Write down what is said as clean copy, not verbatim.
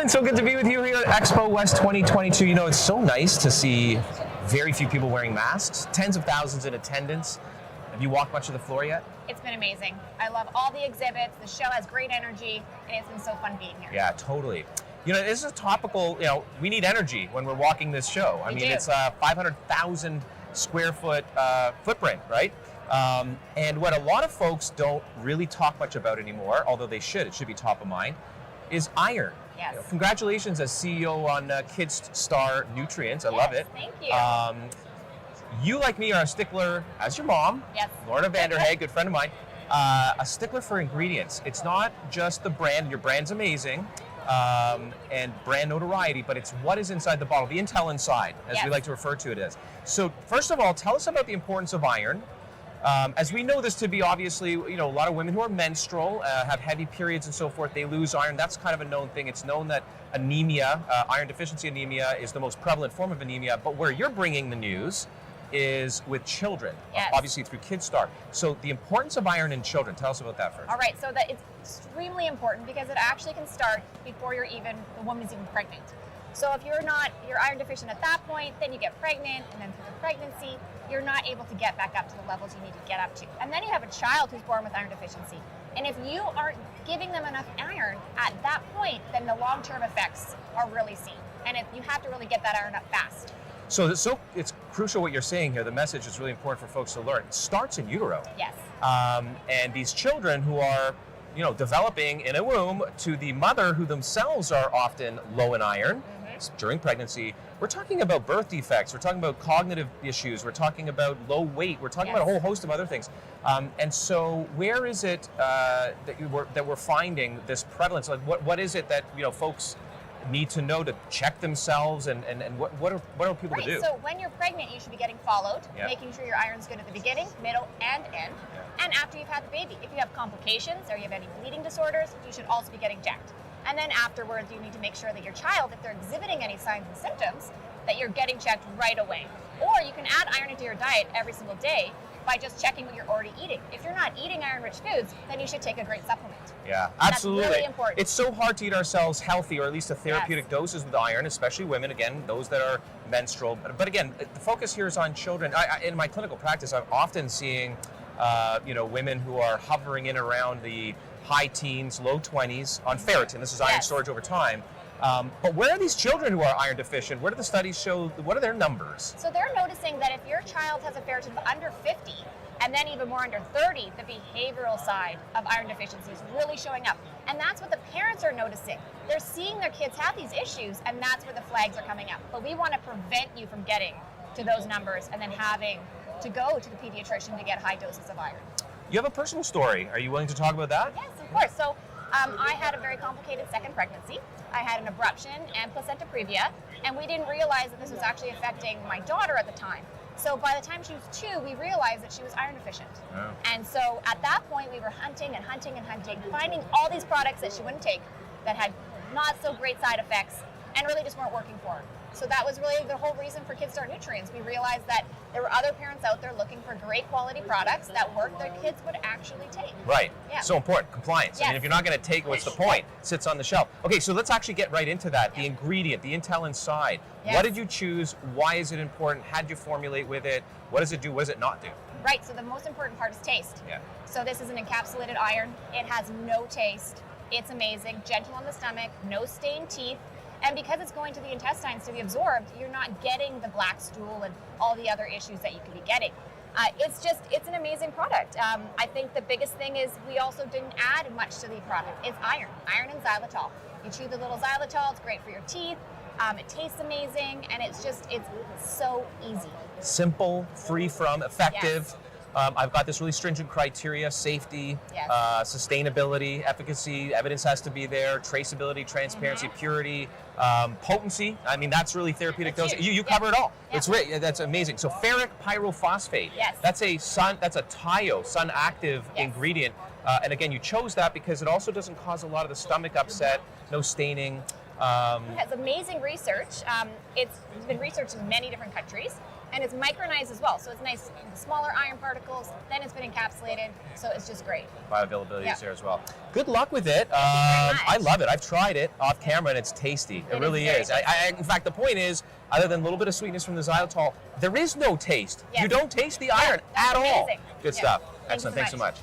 Caitlyn, so good to be with you here at Expo West 2022. You know, it's so nice to see very few people wearing masks, tens of thousands in attendance. Have you walked much of the floor yet? It's been amazing. I love all the exhibits. The show has great energy, and it's been so fun being here. Yeah, totally. You know, this is a topical, we need energy when we're walking this show. I mean, it's a 500,000 square foot footprint, right? And what a lot of folks don't really talk much about anymore, although they should, it should be top of mind, is iron. Yes. Congratulations as CEO on Kids Star Nutrients. I love it. Thank you. You, like me, are a stickler, as your mom, Yes. Lorna Vanderheaghe, good friend of mine, a stickler for ingredients. It's not just the brand. Your brand's amazing, and brand notoriety, but it's what is inside the bottle, the intel inside, as we like to refer to it as. So first of all, tell us about the importance of iron. As we know this to be obviously, a lot of women who are menstrual, have heavy periods and so forth, they lose iron. That's kind of a known thing. It's known that anemia, iron deficiency anemia, is the most prevalent form of anemia. But where you're bringing the news is with children, obviously through Kids Star. So the importance of iron in children, tell us about that first. All right, so that it's extremely important because it actually can start before the woman's even pregnant. So if you're iron deficient at that point, then you get pregnant, and then through the pregnancy, you're not able to get back up to the levels you need to get up to. And then you have a child who's born with iron deficiency. And if you aren't giving them enough iron at that point, then the long-term effects are really seen. And you have to really get that iron up fast. So it's crucial what you're saying here. The message is really important for folks to learn. It starts in utero. Yes. And these children who are, developing in a womb to the mother who themselves are often low in iron during pregnancy, we're talking about birth defects, we're talking about cognitive issues, we're talking about low weight, we're talking about a whole host of other things. And so where is it that we're finding this prevalence? Like what is it that folks need to know to check themselves, and what are people to do? So when you're pregnant, you should be getting followed, making sure your iron's good at the beginning, middle, and end, and after you've had the baby. If you have complications or you have any bleeding disorders, you should also be getting checked. And then afterwards, you need to make sure that your child, if they're exhibiting any signs and symptoms, that you're getting checked right away. Or you can add iron into your diet every single day by just checking what you're already eating. If you're not eating iron-rich foods, then you should take a great supplement. Yeah, absolutely. That's really important. It's so hard to eat ourselves healthy, or at least a therapeutic doses with iron, especially women, again, those that are menstrual. But again, the focus here is on children. In my clinical practice, I'm often seeing women who are hovering in around the high teens, low 20s on ferritin. This is iron storage over time. But where are these children who are iron deficient? Where do the studies show, what are their numbers? So they're noticing that if your child has a ferritin of under 50, and then even more under 30, the behavioral side of iron deficiency is really showing up. And that's what the parents are noticing. They're seeing their kids have these issues, and that's where the flags are coming up. But we want to prevent you from getting to those numbers and then having to go to the pediatrician to get high doses of iron. You have a personal story. Are you willing to talk about that? Yes, of course. So I had a very complicated second pregnancy. I had an abruption and placenta previa, and we didn't realize that this was actually affecting my daughter at the time. So by the time she was 2, we realized that she was iron deficient. Oh. And so at that point, we were hunting and hunting and hunting, finding all these products that she wouldn't take that had not so great side effects and really just weren't working for her. So that was really the whole reason for Kids Star Nutrients. We realized that there were other parents out there looking for great quality products that work their kids would actually take. Right. Yeah. So important. Compliance. Yes. I mean, if you're not going to take, what's the point? It sits on the shelf. Okay, so let's actually get right into that. The ingredient, the intel inside. Yes. What did you choose? Why is it important? How did you formulate with it? What does it do? What does it not do? Right. So the most important part is taste. Yeah. So this is an encapsulated iron. It has no taste. It's amazing. Gentle on the stomach. No stained teeth. And because it's going to the intestines to be absorbed, you're not getting the black stool and all the other issues that you could be getting. It's an amazing product. I think the biggest thing is we also didn't add much to the product. It's iron and xylitol. You chew the little xylitol, it's great for your teeth. It tastes amazing, and it's so easy. Simple, free from, effective. Yes. I've got this really stringent criteria: safety, sustainability, efficacy, evidence has to be there, traceability, transparency, purity, potency. I mean, that's really therapeutic dose. You cover it all. Yeah. That's amazing. So ferric pyrophosphate. Yes. That's a Taiyo, SunActive ingredient. And again, you chose that because it also doesn't cause a lot of the stomach upset, no staining. It has amazing research. It's been researched in many different countries, and it's micronized as well. So it's nice, smaller iron particles, then it's been encapsulated, so it's just great. Bioavailability is there as well. Good luck with it. Thank you very much. I love it. I've tried it off camera, and it's tasty. It really is. In fact, the point is, other than a little bit of sweetness from the xylitol, there is no taste. Yes. You don't taste the iron at all. amazing. Good stuff. Excellent. Thanks so much.